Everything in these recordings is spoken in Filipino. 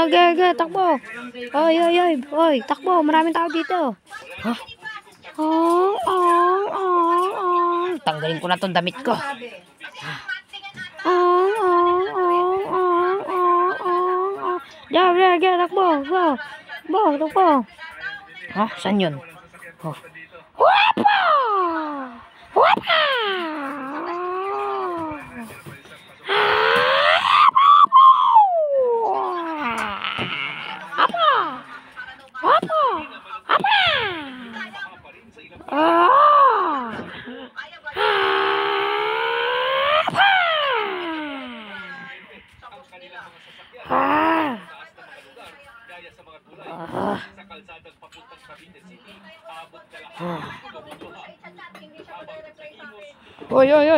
Okay, takbo. Oy, takbo. Maraming tao dito. Tanggalin ko na tong damit ko. Takbo. Takbo. Saan yun? Wapa! Wapa!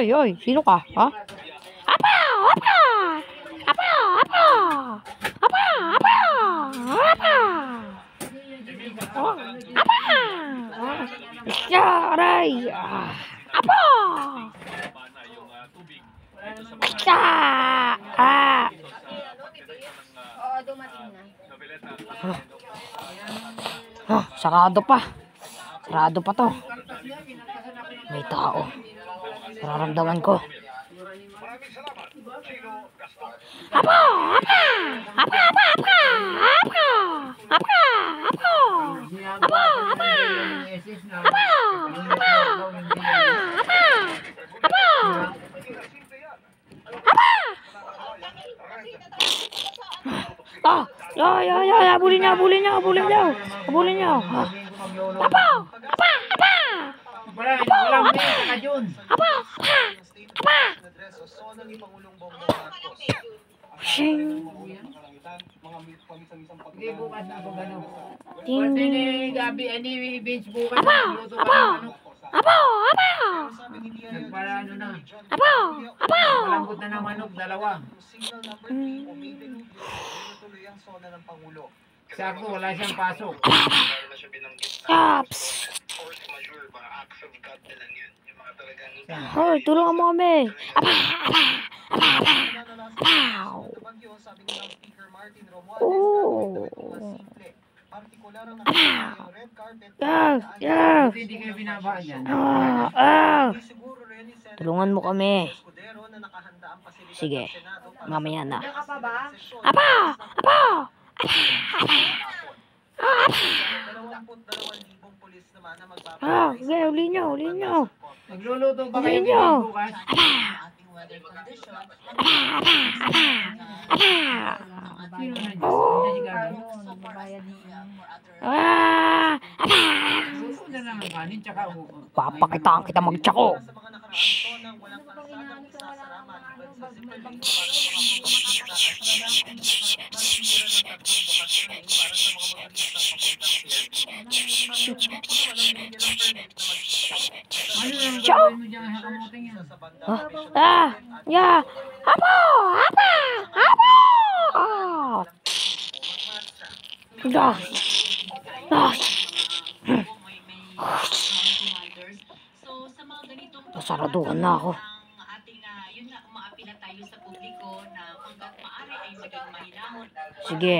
Oy, sino ka? Ha? Apa! Aray! Apa! Sarado pa. Sarado pa to. May tao. Nararamdaman ko. Habulin niyo. Malambot na ng manok, dalawa. Sakto, wala siyang pasok. Hoy, tulungan mo kami. Hindi kayo binabaan yan. Tulungan mo kami. Sige, mamaya na. Uli nyo. Nagluluto ba kayo bukas? Papakitaan kita magtsako. Nasaraduhan na ako. Sige.